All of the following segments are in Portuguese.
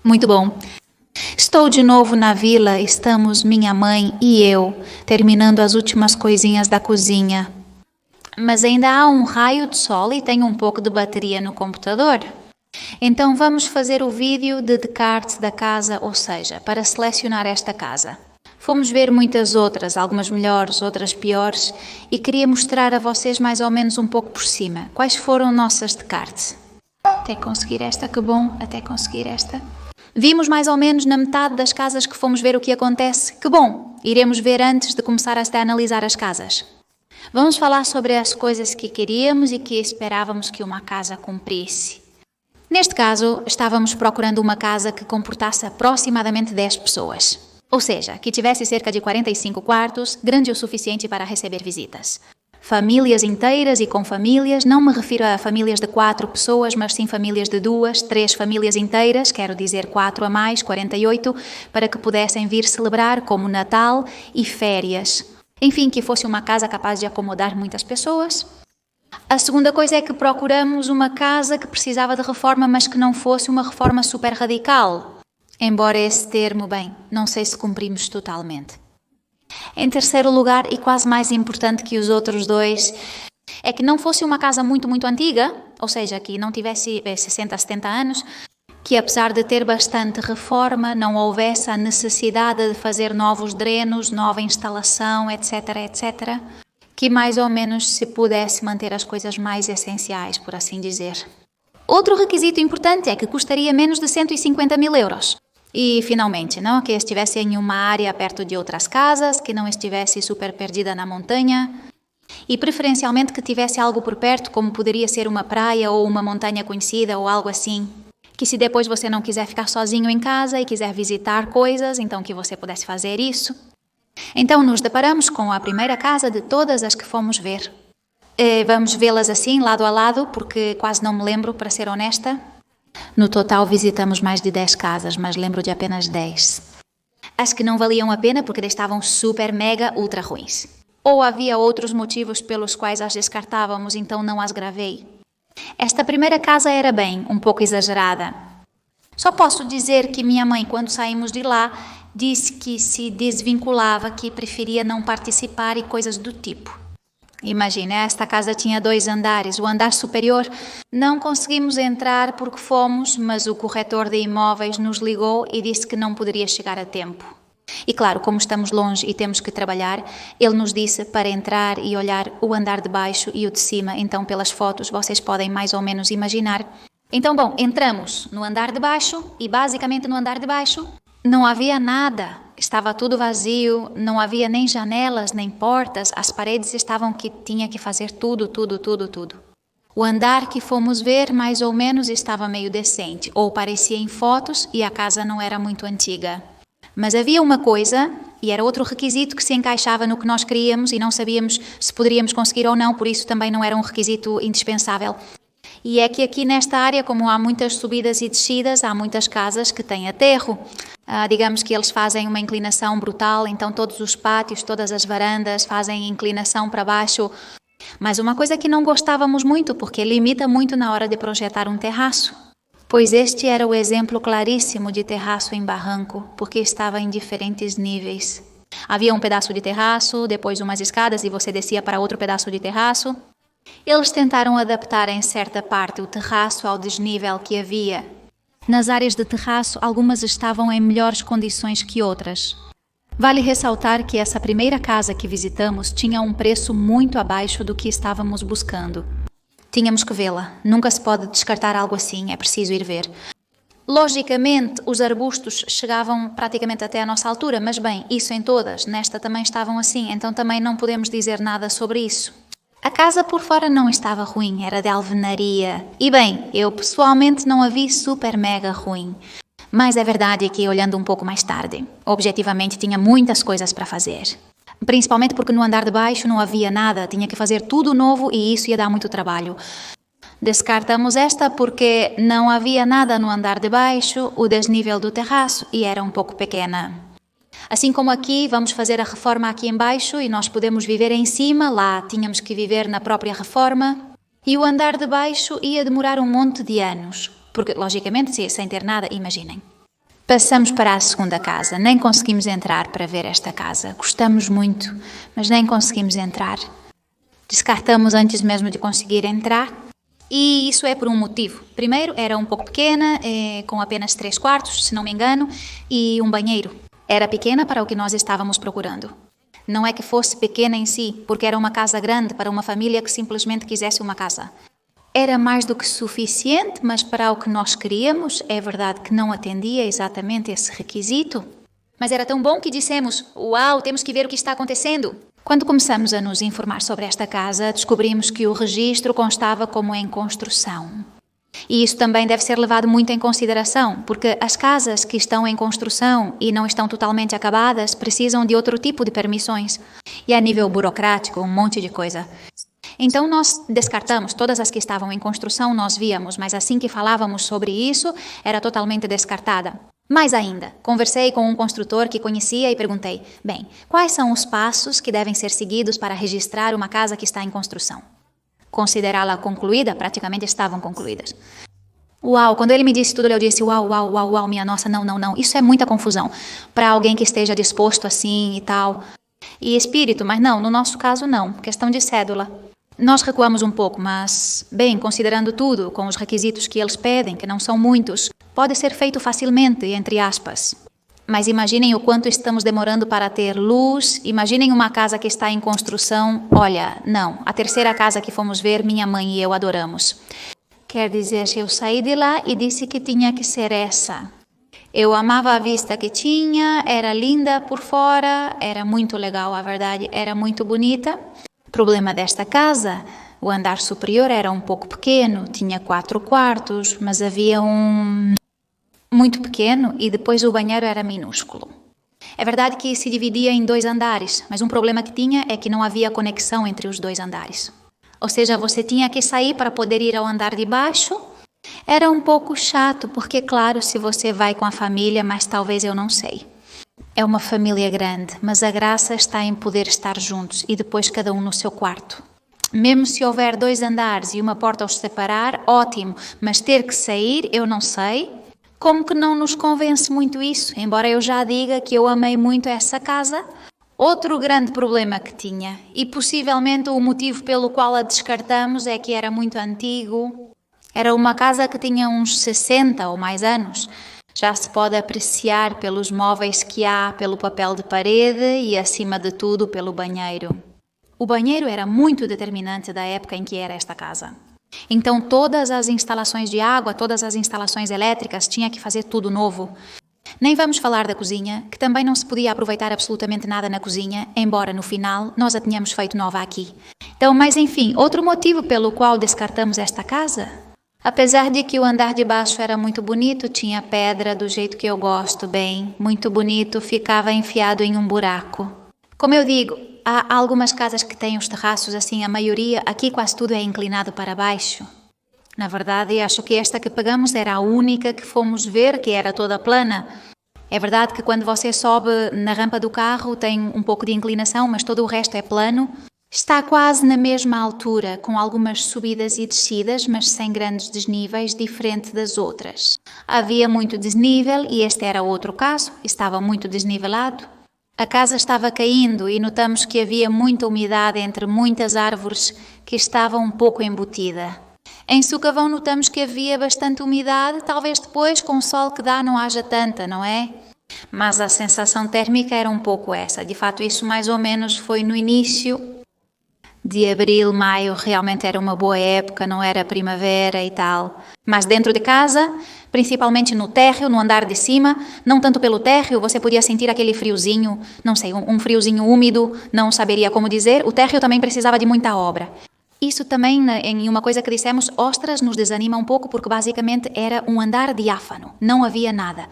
Muito bom. Estou de novo na vila, estamos minha mãe e eu, terminando as últimas coisinhas da cozinha. Mas ainda há um raio de sol e tenho um pouco de bateria no computador. Então vamos fazer o vídeo de Descartes da casa, ou seja, para selecionar esta casa. Fomos ver muitas outras, algumas melhores, outras piores, e queria mostrar a vocês mais ou menos um pouco por cima. Quais foram nossas Descartes? Até conseguir esta, que bom, até conseguir esta. Vimos mais ou menos na metade das casas que fomos ver o que acontece. Que bom! Iremos ver antes de começar a analisar as casas. Vamos falar sobre as coisas que queríamos e que esperávamos que uma casa cumprisse. Neste caso, estávamos procurando uma casa que comportasse aproximadamente 10 pessoas. Ou seja, que tivesse cerca de 45 quartos, grande o suficiente para receber visitas. Famílias inteiras e com famílias, não me refiro a famílias de 4 pessoas, mas sim famílias de 2, 3 famílias inteiras, quero dizer 4 a mais, 48, para que pudessem vir celebrar como Natal e férias. Enfim, que fosse uma casa capaz de acomodar muitas pessoas. A segunda coisa é que procuramos uma casa que precisava de reforma, mas que não fosse uma reforma super radical. Embora esse termo, bem, não sei se cumprimos totalmente. Em terceiro lugar, e quase mais importante que os outros dois, é que não fosse uma casa muito antiga, ou seja, que não tivesse 60, 70 anos, que apesar de ter bastante reforma, não houvesse a necessidade de fazer novos drenos, nova instalação, etc, etc, que mais ou menos se pudesse manter as coisas mais essenciais, por assim dizer. Outro requisito importante é que custaria menos de 150 mil euros. E, finalmente, não, que estivesse em uma área perto de outras casas, que não estivesse super perdida na montanha e, preferencialmente, que tivesse algo por perto, como poderia ser uma praia ou uma montanha conhecida ou algo assim. Que se depois você não quiser ficar sozinho em casa e quiser visitar coisas, então que você pudesse fazer isso. Então, nos deparamos com a primeira casa de todas as que fomos ver. Vamos vê-las assim, lado a lado, porque quase não me lembro, para ser honesta. No total visitamos mais de 10 casas, mas lembro de apenas 10. As que não valiam a pena porque estavam super, mega, ultra ruins. Ou havia outros motivos pelos quais as descartávamos, então não as gravei. Esta primeira casa era bem, um pouco exagerada. Só posso dizer que minha mãe, quando saímos de lá, disse que se desvinculava, que preferia não participar e coisas do tipo. Imagina, esta casa tinha 2 andares. O andar superior não conseguimos entrar porque fomos, mas o corretor de imóveis nos ligou e disse que não poderia chegar a tempo. E claro, como estamos longe e temos que trabalhar, ele nos disse para entrar e olhar o andar de baixo e o de cima. Então, pelas fotos, vocês podem mais ou menos imaginar. Então, bom, entramos no andar de baixo e basicamente no andar de baixo não havia nada. Estava tudo vazio, não havia nem janelas, nem portas, as paredes estavam que tinha que fazer tudo. O andar que fomos ver, mais ou menos, estava meio decente, ou parecia em fotos, e a casa não era muito antiga. Mas havia uma coisa, e era outro requisito que se encaixava no que nós queríamos e não sabíamos se poderíamos conseguir ou não, por isso também não era um requisito indispensável. E é que aqui nesta área, como há muitas subidas e descidas, há muitas casas que têm aterro. Digamos que eles fazem uma inclinação brutal, então todos os pátios, todas as varandas fazem inclinação para baixo. Mas uma coisa que não gostávamos muito, porque limita muito na hora de projetar um terraço. Pois este era o exemplo claríssimo de terraço em barranco, porque estava em diferentes níveis. Havia um pedaço de terraço, depois umas escadas e você descia para outro pedaço de terraço. Eles tentaram adaptar em certa parte o terraço ao desnível que havia. Nas áreas de terraço, algumas estavam em melhores condições que outras. Vale ressaltar que essa primeira casa que visitamos tinha um preço muito abaixo do que estávamos buscando. Tínhamos que vê-la. Nunca se pode descartar algo assim, é preciso ir ver. Logicamente, os arbustos chegavam praticamente até à nossa altura, mas bem, isso em todas. Nesta também estavam assim, então também não podemos dizer nada sobre isso. A casa por fora não estava ruim, era de alvenaria. E bem, eu pessoalmente não a vi super mega ruim. Mas é verdade que, olhando um pouco mais tarde, objetivamente tinha muitas coisas para fazer. Principalmente porque no andar de baixo não havia nada, tinha que fazer tudo novo e isso ia dar muito trabalho. Descartamos esta porque não havia nada no andar de baixo, o desnível do terraço, e era um pouco pequena. Assim como aqui, vamos fazer a reforma aqui embaixo e nós podemos viver em cima, lá tínhamos que viver na própria reforma. E o andar de baixo ia demorar um monte de anos, porque, logicamente, sem ter nada, imaginem. Passamos para a segunda casa, nem conseguimos entrar para ver esta casa. Gostamos muito, mas nem conseguimos entrar. Descartamos antes mesmo de conseguir entrar. E isso é por um motivo. Primeiro, era um pouco pequena, com apenas 3 quartos, se não me engano, e um banheiro. Era pequena para o que nós estávamos procurando. Não é que fosse pequena em si, porque era uma casa grande para uma família que simplesmente quisesse uma casa. Era mais do que suficiente, mas para o que nós queríamos, é verdade que não atendia exatamente esse requisito. Mas era tão bom que dissemos, uau, temos que ver o que está acontecendo. Quando começamos a nos informar sobre esta casa, descobrimos que o registro constava como em construção. E isso também deve ser levado muito em consideração, porque as casas que estão em construção e não estão totalmente acabadas precisam de outro tipo de permissões. E a nível burocrático, um monte de coisa. Então nós descartamos todas as que estavam em construção, nós víamos, mas assim que falávamos sobre isso, era totalmente descartada. Mais ainda, conversei com um construtor que conhecia e perguntei, bem, quais são os passos que devem ser seguidos para registrar uma casa que está em construção? Considerá-la concluída, praticamente estavam concluídas. Uau, quando ele me disse tudo, eu disse, uau, minha nossa, não, isso é muita confusão para alguém que esteja disposto assim e tal. E espírito, mas não, no nosso caso não, questão de cédula. Nós recuamos um pouco, mas, bem, considerando tudo, com os requisitos que eles pedem, que não são muitos, pode ser feito facilmente, entre aspas. Mas imaginem o quanto estamos demorando para ter luz, imaginem uma casa que está em construção. Olha, não, a terceira casa que fomos ver, minha mãe e eu adoramos. Quer dizer, eu saí de lá e disse que tinha que ser essa. Eu amava a vista que tinha, era linda por fora, era muito legal, a verdade, era muito bonita. O problema desta casa, o andar superior era um pouco pequeno, tinha 4 quartos, mas havia um muito pequeno e depois o banheiro era minúsculo. É verdade que se dividia em 2 andares, mas um problema que tinha é que não havia conexão entre os 2 andares. Ou seja, você tinha que sair para poder ir ao andar de baixo. Era um pouco chato, porque claro, se você vai com a família, mas talvez eu não sei. É uma família grande, mas a graça está em poder estar juntos e depois cada um no seu quarto. Mesmo se houver 2 andares e uma porta os separar, ótimo, mas ter que sair, eu não sei. Como que não nos convence muito isso? Embora eu já diga que eu amei muito essa casa. Outro grande problema que tinha, e possivelmente o motivo pelo qual a descartamos é que era muito antigo. Era uma casa que tinha uns 60 ou mais anos. Já se pode apreciar pelos móveis que há, pelo papel de parede e, acima de tudo, pelo banheiro. O banheiro era muito determinante da época em que era esta casa. Então, todas as instalações de água, todas as instalações elétricas, tinha que fazer tudo novo. Nem vamos falar da cozinha, que também não se podia aproveitar absolutamente nada na cozinha, embora no final nós a tínhamos feito nova aqui. Então, mas enfim, outro motivo pelo qual descartamos esta casa? Apesar de que o andar de baixo era muito bonito, tinha pedra do jeito que eu gosto, bem, muito bonito, ficava enfiado em um buraco. Como eu digo, há algumas casas que têm os terraços assim, a maioria, aqui quase tudo é inclinado para baixo. Na verdade, acho que esta que pegamos era a única que fomos ver, que era toda plana. É verdade que quando você sobe na rampa do carro tem um pouco de inclinação, mas todo o resto é plano. Está quase na mesma altura, com algumas subidas e descidas, mas sem grandes desníveis, diferente das outras. Havia muito desnível e este era outro caso, estava muito desnivelado. A casa estava caindo e notamos que havia muita umidade entre muitas árvores que estavam um pouco embutida. Em Socavão notamos que havia bastante umidade, talvez depois com o sol que dá não haja tanta, não é? Mas a sensação térmica era um pouco essa. De fato, isso mais ou menos foi no início de abril, maio, realmente era uma boa época, não era primavera e tal. Mas dentro de casa, principalmente no térreo, no andar de cima, não tanto pelo térreo, você podia sentir aquele friozinho, não sei, um friozinho úmido, não saberia como dizer. O térreo também precisava de muita obra. Isso também, em uma coisa que dissemos, Ostras nos desanima um pouco porque basicamente era um andar diáfano, não havia nada.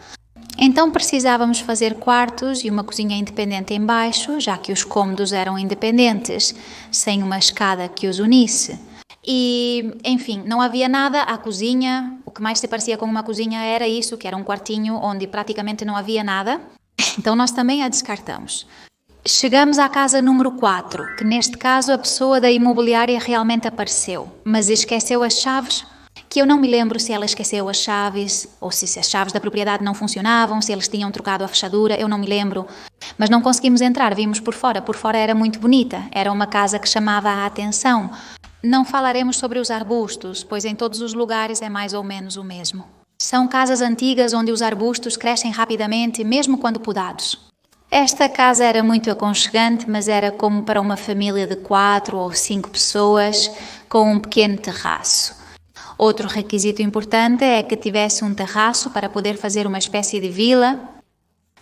Então precisávamos fazer quartos e uma cozinha independente em baixo, já que os cômodos eram independentes, sem uma escada que os unisse. E, enfim, não havia nada, a cozinha, o que mais se parecia com uma cozinha era isso, que era um quartinho onde praticamente não havia nada. Então nós também a descartamos. Chegamos à casa número 4, que neste caso a pessoa da imobiliária realmente apareceu, mas esqueceu as chaves, que eu não me lembro se ela esqueceu as chaves, ou se as chaves da propriedade não funcionavam, se eles tinham trocado a fechadura, eu não me lembro. Mas não conseguimos entrar, vimos por fora. Por fora era muito bonita, era uma casa que chamava a atenção. Não falaremos sobre os arbustos, pois em todos os lugares é mais ou menos o mesmo. São casas antigas onde os arbustos crescem rapidamente, mesmo quando podados. Esta casa era muito aconchegante, mas era como para uma família de 4 ou 5 pessoas, com um pequeno terraço. Outro requisito importante é que tivesse um terraço para poder fazer uma espécie de vila.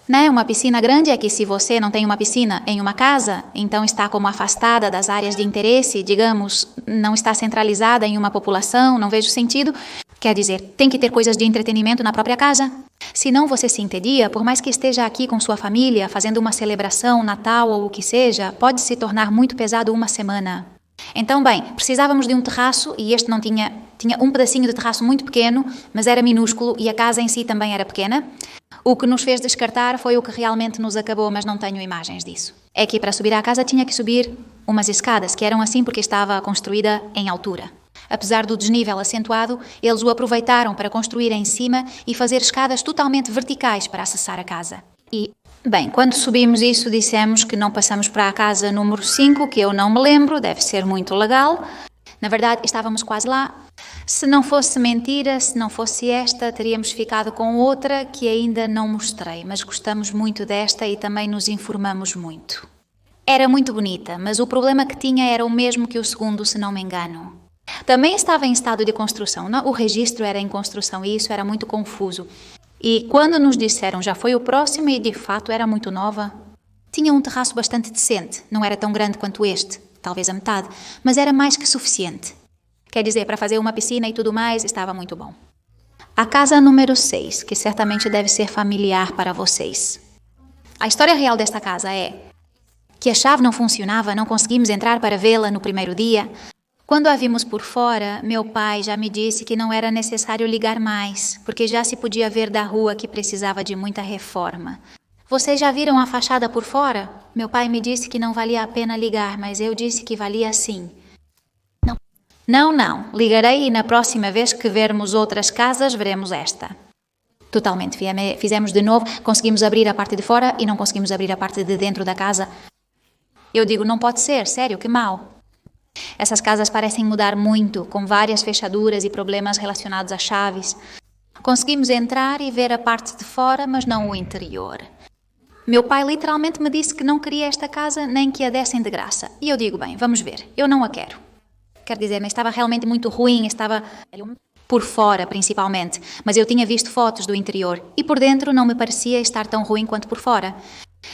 Né? Uma piscina grande é que se você não tem uma piscina em uma casa, então está como afastada das áreas de interesse, digamos, não está centralizada em uma população, não vejo sentido. Quer dizer, tem que ter coisas de entretenimento na própria casa. Senão você se entedia, por mais que esteja aqui com sua família, fazendo uma celebração, Natal ou o que seja, pode se tornar muito pesado uma semana. Então, bem, precisávamos de um terraço e este não tinha um pedacinho de terraço muito pequeno, mas era minúsculo e a casa em si também era pequena. O que nos fez descartar foi o que realmente nos acabou, mas não tenho imagens disso. É que para subir à casa tinha que subir umas escadas, que eram assim porque estava construída em altura. Apesar do desnível acentuado, eles o aproveitaram para construir em cima e fazer escadas totalmente verticais para acessar a casa. E, bem, quando subimos isso, dissemos que não passamos para a casa número 5, que eu não me lembro, deve ser muito legal. Na verdade, estávamos quase lá. Se não fosse mentira, se não fosse esta, teríamos ficado com outra que ainda não mostrei, mas gostamos muito desta e também nos informamos muito. Era muito bonita, mas o problema que tinha era o mesmo que o segundo, se não me engano. Também estava em estado de construção. O registro era em construção e isso era muito confuso. E quando nos disseram já foi o próximo e de fato era muito nova, tinha um terraço bastante decente. Não era tão grande quanto este, talvez a metade, mas era mais que suficiente. Quer dizer, para fazer uma piscina e tudo mais, estava muito bom. A casa número 6, que certamente deve ser familiar para vocês. A história real desta casa é que a chave não funcionava, não conseguimos entrar para vê-la no primeiro dia. Quando a vimos por fora, meu pai já me disse que não era necessário ligar mais, porque já se podia ver da rua que precisava de muita reforma. Vocês já viram a fachada por fora? Meu pai me disse que não valia a pena ligar, mas eu disse que valia sim. Não, ligarei e na próxima vez que vermos outras casas, veremos esta. Totalmente, fizemos de novo, conseguimos abrir a parte de fora e não conseguimos abrir a parte de dentro da casa. Eu digo, não pode ser, sério, que mal. Essas casas parecem mudar muito, com várias fechaduras e problemas relacionados às chaves. Conseguimos entrar e ver a parte de fora, mas não o interior. Meu pai literalmente me disse que não queria esta casa nem que a dessem de graça. E eu digo, bem, vamos ver, eu não a quero. Quer dizer, mas estava realmente muito ruim, estava por fora principalmente, mas eu tinha visto fotos do interior e por dentro não me parecia estar tão ruim quanto por fora.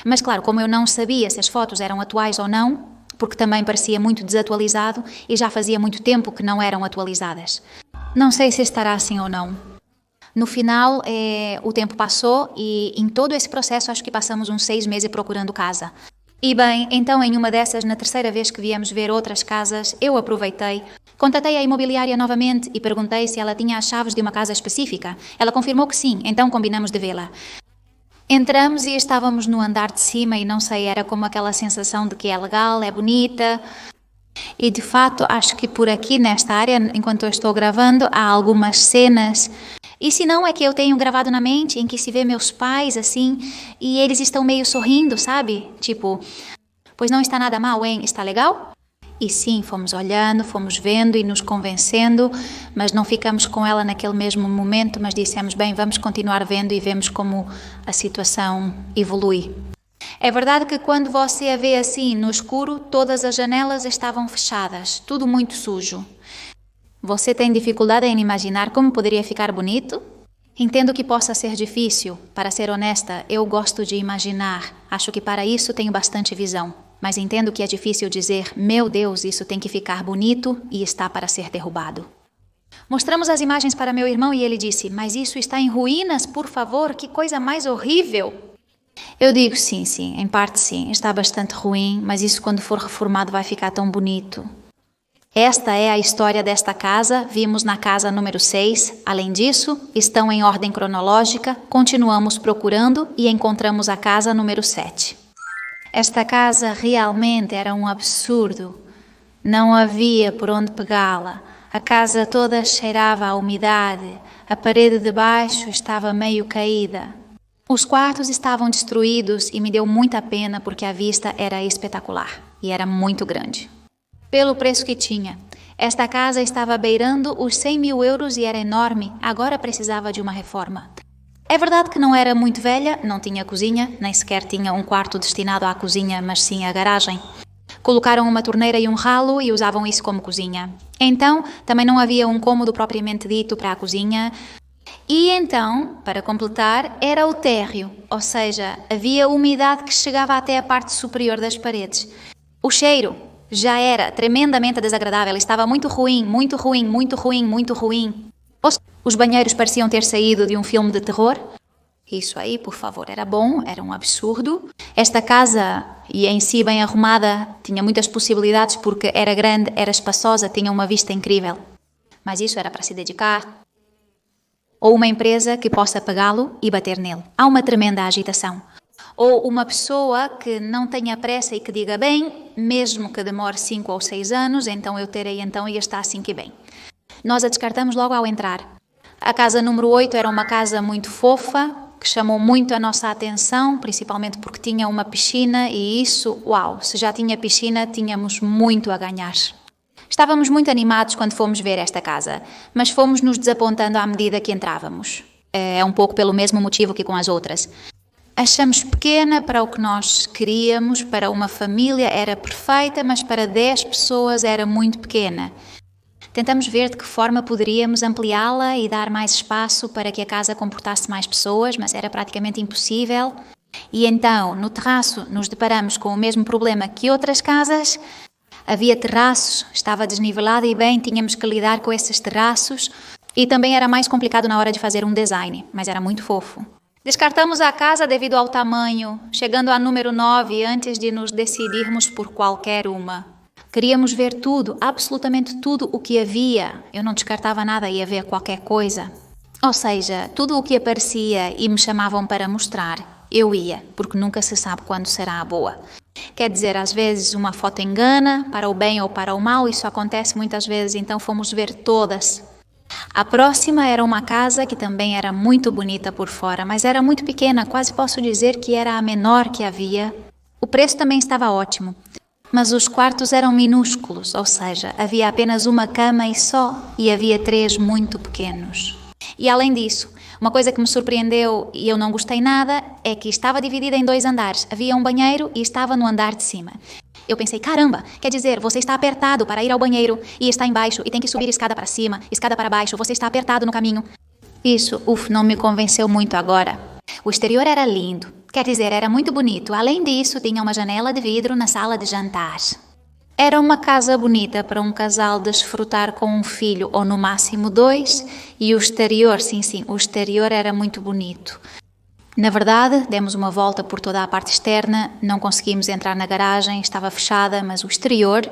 Mas claro, como eu não sabia se as fotos eram atuais ou não, porque também parecia muito desatualizado e já fazia muito tempo que não eram atualizadas. Não sei se estará assim ou não. No final, o tempo passou e em todo esse processo acho que passamos uns 6 meses procurando casa. E bem, então em uma dessas, na terceira vez que viemos ver outras casas, eu aproveitei, contatei a imobiliária novamente e perguntei se ela tinha as chaves de uma casa específica. Ela confirmou que sim, então combinamos de vê-la. Entramos e estávamos no andar de cima e não sei, era como aquela sensação de que é legal, é bonita. E de fato, acho que por aqui nesta área, enquanto eu estou gravando, há algumas cenas. E se não, é que eu tenho gravado na mente em que se vê meus pais assim e eles estão meio sorrindo, sabe? Tipo, pois não está nada mal, hein? Está legal? E sim, fomos olhando, fomos vendo e nos convencendo, mas não ficamos com ela naquele mesmo momento, mas dissemos, bem, vamos continuar vendo e vemos como a situação evolui. É verdade que quando você a vê assim no escuro, todas as janelas estavam fechadas, tudo muito sujo. Você tem dificuldade em imaginar como poderia ficar bonito? Entendo que possa ser difícil. Para ser honesta, eu gosto de imaginar. Acho que para isso tenho bastante visão. Mas entendo que é difícil dizer, meu Deus, isso tem que ficar bonito e está para ser derrubado. Mostramos as imagens para meu irmão e ele disse, mas isso está em ruínas, por favor, que coisa mais horrível. Eu digo, sim, em parte sim, está bastante ruim, mas isso quando for reformado vai ficar tão bonito. Esta é a história desta casa, vimos na casa número 6. Além disso, estão em ordem cronológica, continuamos procurando e encontramos a casa número 7. Esta casa realmente era um absurdo. Não havia por onde pegá-la. A casa toda cheirava a umidade, a parede de baixo estava meio caída. Os quartos estavam destruídos e me deu muita pena porque a vista era espetacular e era muito grande. Pelo preço que tinha, esta casa estava beirando os 100 mil euros e era enorme, agora precisava de uma reforma. É verdade que não era muito velha, não tinha cozinha, nem sequer tinha um quarto destinado à cozinha, mas sim à garagem. Colocaram uma torneira e um ralo e usavam isso como cozinha. Então, também não havia um cômodo propriamente dito para a cozinha. E então, para completar, era o térreo, ou seja, havia umidade que chegava até a parte superior das paredes. O cheiro já era tremendamente desagradável, estava muito ruim, muito ruim, muito ruim, muito ruim. Os banheiros pareciam ter saído de um filme de terror. Isso aí, por favor, era bom, era um absurdo. Esta casa, e em si bem arrumada, tinha muitas possibilidades porque era grande, era espaçosa, tinha uma vista incrível. Mas isso era para se dedicar. Ou uma empresa que possa pagá-lo e bater nele. Há uma tremenda agitação. Ou uma pessoa que não tenha pressa e que diga, bem, mesmo que demore 5 ou 6 anos, então eu terei então e está assim que bem. Nós a descartamos logo ao entrar. A casa número 8 era uma casa muito fofa, que chamou muito a nossa atenção, principalmente porque tinha uma piscina e isso, uau, se já tinha piscina, tínhamos muito a ganhar. Estávamos muito animados quando fomos ver esta casa, mas fomos nos desapontando à medida que entrávamos. É um pouco pelo mesmo motivo que com as outras. Achamos pequena para o que nós queríamos, para uma família era perfeita, mas para 10 pessoas era muito pequena. Tentamos ver de que forma poderíamos ampliá-la e dar mais espaço para que a casa comportasse mais pessoas, mas era praticamente impossível. E então, no terraço, nos deparamos com o mesmo problema que outras casas. Havia terraços, estava desnivelado e bem, tínhamos que lidar com esses terraços. E também era mais complicado na hora de fazer um design, mas era muito fofo. Descartamos a casa devido ao tamanho, chegando a número 9 antes de nos decidirmos por qualquer uma. Queríamos ver tudo, absolutamente tudo o que havia. Eu não descartava nada, ia ver qualquer coisa. Ou seja, tudo o que aparecia e me chamavam para mostrar, eu ia, porque nunca se sabe quando será a boa. Quer dizer, às vezes uma foto engana, para o bem ou para o mal, isso acontece muitas vezes, então fomos ver todas. A próxima era uma casa que também era muito bonita por fora, mas era muito pequena, quase posso dizer que era a menor que havia. O preço também estava ótimo. Mas os quartos eram minúsculos, ou seja, havia apenas uma cama e só, e havia 3 muito pequenos. E além disso, uma coisa que me surpreendeu e eu não gostei nada é que estava dividida em 2 andares. Havia um banheiro e estava no andar de cima. Eu pensei, caramba, quer dizer, você está apertado para ir ao banheiro e está embaixo e tem que subir escada para cima, escada para baixo, você está apertado no caminho. Isso, não me convenceu muito agora. O exterior era lindo. Quer dizer, era muito bonito. Além disso, tinha uma janela de vidro na sala de jantar. Era uma casa bonita para um casal desfrutar com um filho, ou no máximo 2, e o exterior, sim, o exterior era muito bonito. Na verdade, demos uma volta por toda a parte externa, não conseguimos entrar na garagem, estava fechada, mas o exterior,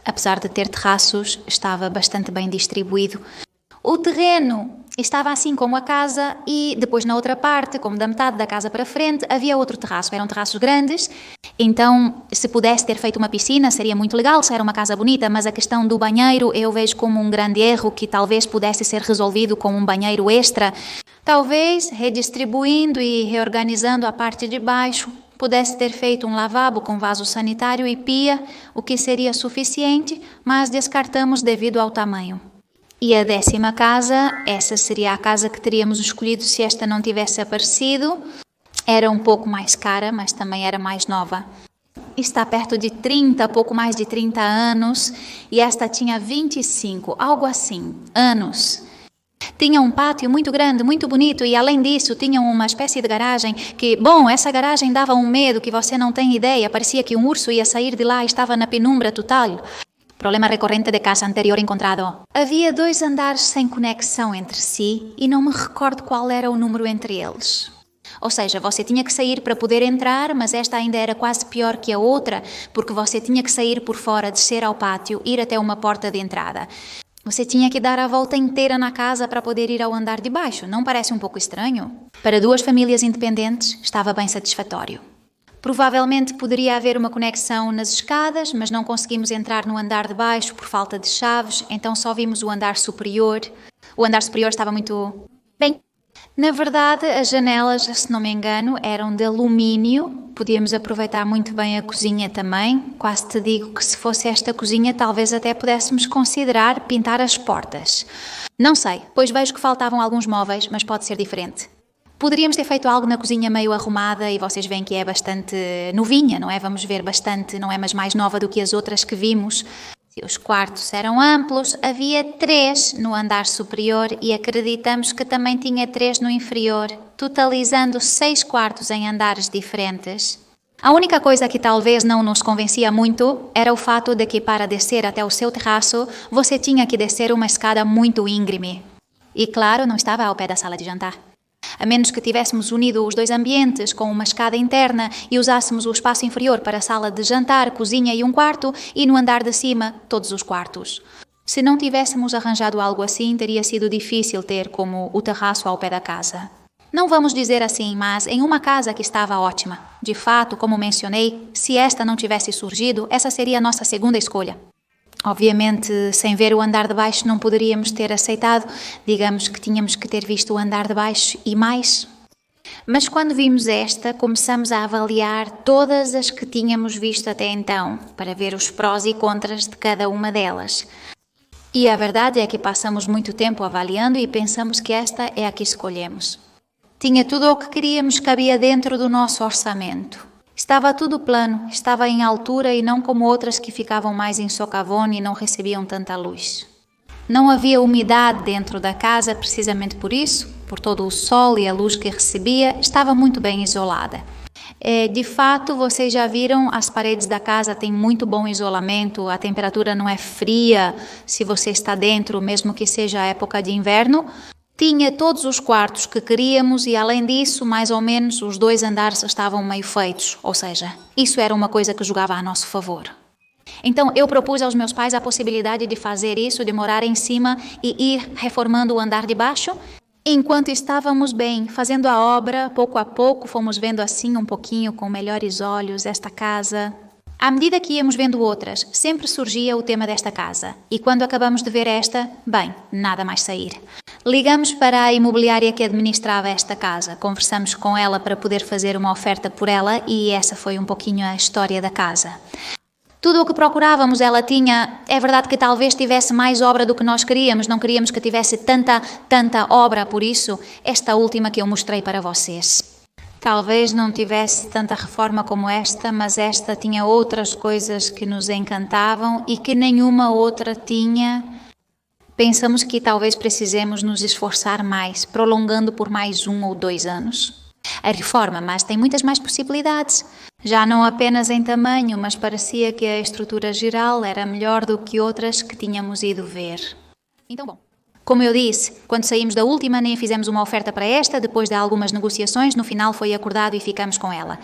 apesar de ter terraços, estava bastante bem distribuído. O terreno estava assim como a casa e depois na outra parte, como da metade da casa para frente, havia outro terraço. Eram terraços grandes, então se pudesse ter feito uma piscina seria muito legal, se era uma casa bonita, mas a questão do banheiro eu vejo como um grande erro que talvez pudesse ser resolvido com um banheiro extra. Talvez redistribuindo e reorganizando a parte de baixo, pudesse ter feito um lavabo com vaso sanitário e pia, o que seria suficiente, mas descartamos devido ao tamanho. E a 10ª casa, essa seria a casa que teríamos escolhido se esta não tivesse aparecido. Era um pouco mais cara, mas também era mais nova. Está perto de 30, pouco mais de 30 anos, e esta tinha 25, algo assim, anos. Tinha um pátio muito grande, muito bonito, e além disso tinha uma espécie de garagem que, essa garagem dava um medo que você não tem ideia, parecia que um urso ia sair de lá e estava na penumbra total. Problema recorrente de casa anterior encontrado. Havia 2 andares sem conexão entre si e não me recordo qual era o número entre eles. Ou seja, você tinha que sair para poder entrar, mas esta ainda era quase pior que a outra, porque você tinha que sair por fora, descer ao pátio, ir até uma porta de entrada. Você tinha que dar a volta inteira na casa para poder ir ao andar de baixo. Não parece um pouco estranho? Para 2 famílias independentes, estava bem satisfatório. Provavelmente poderia haver uma conexão nas escadas, mas não conseguimos entrar no andar de baixo por falta de chaves, então só vimos o andar superior. O andar superior estava muito bem. Na verdade, as janelas, se não me engano, eram de alumínio. Podíamos aproveitar muito bem a cozinha também. Quase te digo que se fosse esta cozinha, talvez até pudéssemos considerar pintar as portas. Não sei, pois vejo que faltavam alguns móveis, mas pode ser diferente. Poderíamos ter feito algo na cozinha meio arrumada e vocês veem que é bastante novinha, não é? Vamos ver bastante, não é, mas mais nova do que as outras que vimos. Os quartos eram amplos, havia 3 no andar superior e acreditamos que também tinha 3 no inferior, totalizando 6 quartos em andares diferentes. A única coisa que talvez não nos convencia muito era o fato de que para descer até o seu terraço, você tinha que descer uma escada muito íngreme. E claro, não estava ao pé da sala de jantar. A menos que tivéssemos unido os 2 ambientes com uma escada interna e usássemos o espaço inferior para a sala de jantar, cozinha e um quarto, e no andar de cima, todos os quartos. Se não tivéssemos arranjado algo assim, teria sido difícil ter como o terraço ao pé da casa. Não vamos dizer assim, mas em uma casa que estava ótima. De fato, como mencionei, se esta não tivesse surgido, essa seria a nossa segunda escolha. Obviamente, sem ver o andar de baixo não poderíamos ter aceitado, digamos que tínhamos que ter visto o andar de baixo e mais. Mas quando vimos esta, começamos a avaliar todas as que tínhamos visto até então, para ver os prós e contras de cada uma delas. E a verdade é que passamos muito tempo avaliando e pensamos que esta é a que escolhemos. Tinha tudo o que queríamos, cabia dentro do nosso orçamento. Estava tudo plano, estava em altura e não como outras que ficavam mais em socavone e não recebiam tanta luz. Não havia umidade dentro da casa precisamente por isso, por todo o sol e a luz que recebia, estava muito bem isolada. De fato, vocês já viram, as paredes da casa têm muito bom isolamento, a temperatura não é fria se você está dentro, mesmo que seja a época de inverno. Tinha todos os quartos que queríamos e, além disso, mais ou menos os 2 andares estavam meio feitos, ou seja, isso era uma coisa que jogava a nosso favor. Então, eu propus aos meus pais a possibilidade de fazer isso, de morar em cima e ir reformando o andar de baixo. Enquanto estávamos bem, fazendo a obra, pouco a pouco, fomos vendo assim um pouquinho com melhores olhos esta casa. À medida que íamos vendo outras, sempre surgia o tema desta casa. E quando acabamos de ver esta, bem, nada mais sair. Ligamos para a imobiliária que administrava esta casa, conversamos com ela para poder fazer uma oferta por ela e essa foi um pouquinho a história da casa. Tudo o que procurávamos ela tinha, é verdade que talvez tivesse mais obra do que nós queríamos, não queríamos que tivesse tanta obra, por isso esta última que eu mostrei para vocês. Talvez não tivesse tanta reforma como esta, mas esta tinha outras coisas que nos encantavam e que nenhuma outra tinha. Pensamos que talvez precisemos nos esforçar mais, prolongando por mais 1 ou 2 anos. A reforma, mas tem muitas mais possibilidades. Já não apenas em tamanho, mas parecia que a estrutura geral era melhor do que outras que tínhamos ido ver. Então, bom. Como eu disse, quando saímos da última nem fizemos uma oferta para esta, depois de algumas negociações, no final foi acordado e ficamos com ela.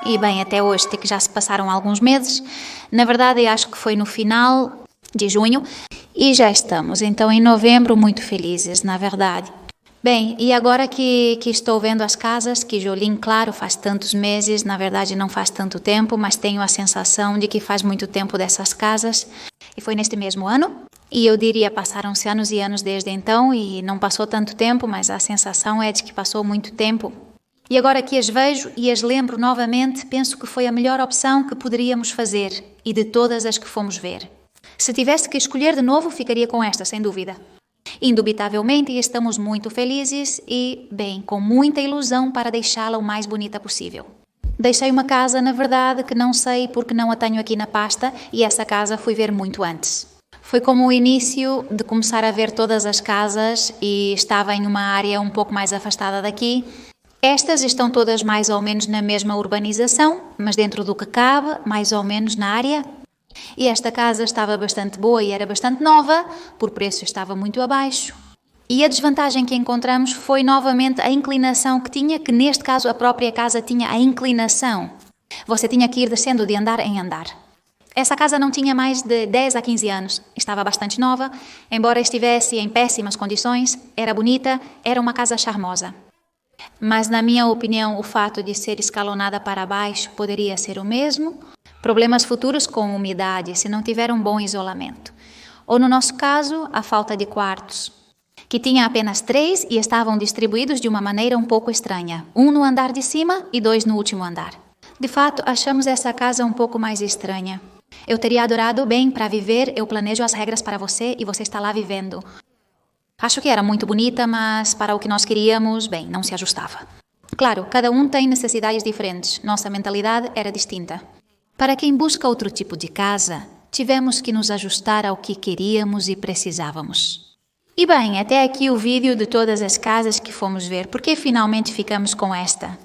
E bem, até hoje, que já se passaram alguns meses, na verdade eu acho que foi no final de junho, e já estamos, então em novembro, muito felizes, na verdade. Bem, e agora que estou vendo as casas, que Jolim, claro, faz tantos meses, na verdade não faz tanto tempo, mas tenho a sensação de que faz muito tempo dessas casas, e foi neste mesmo ano, e eu diria passaram-se anos e anos desde então, e não passou tanto tempo, mas a sensação é de que passou muito tempo. E agora que as vejo e as lembro novamente, penso que foi a melhor opção que poderíamos fazer, e de todas as que fomos ver. Se tivesse que escolher de novo, ficaria com esta, sem dúvida. Indubitavelmente, estamos muito felizes e, bem, com muita ilusão para deixá-la o mais bonita possível. Deixei uma casa, na verdade, que não sei porque não a tenho aqui na pasta e essa casa fui ver muito antes. Foi como o início de começar a ver todas as casas e estava em uma área um pouco mais afastada daqui. Estas estão todas mais ou menos na mesma urbanização, mas dentro do que cabe, mais ou menos na área. E esta casa estava bastante boa e era bastante nova, por preço estava muito abaixo. E a desvantagem que encontramos foi novamente a inclinação que tinha, que neste caso a própria casa tinha a inclinação. Você tinha que ir descendo de andar em andar. Essa casa não tinha mais de 10 a 15 anos, estava bastante nova, embora estivesse em péssimas condições, era bonita, era uma casa charmosa. Mas, na minha opinião, o fato de ser escalonada para baixo poderia ser o mesmo. Problemas futuros com umidade, se não tiver um bom isolamento. Ou, no nosso caso, a falta de quartos, que tinha apenas 3 e estavam distribuídos de uma maneira um pouco estranha. 1 no andar de cima e 2 no último andar. De fato, achamos essa casa um pouco mais estranha. Eu teria adorado, bem, para viver, eu planejo as regras para você e você está lá vivendo. Acho que era muito bonita, mas para o que nós queríamos, bem, não se ajustava. Claro, cada um tem necessidades diferentes. Nossa mentalidade era distinta. Para quem busca outro tipo de casa, tivemos que nos ajustar ao que queríamos e precisávamos. E bem, até aqui o vídeo de todas as casas que fomos ver, porque finalmente ficamos com esta.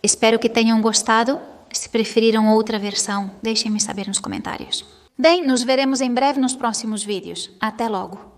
Espero que tenham gostado. Se preferiram outra versão, deixem-me saber nos comentários. Bem, nos veremos em breve nos próximos vídeos. Até logo!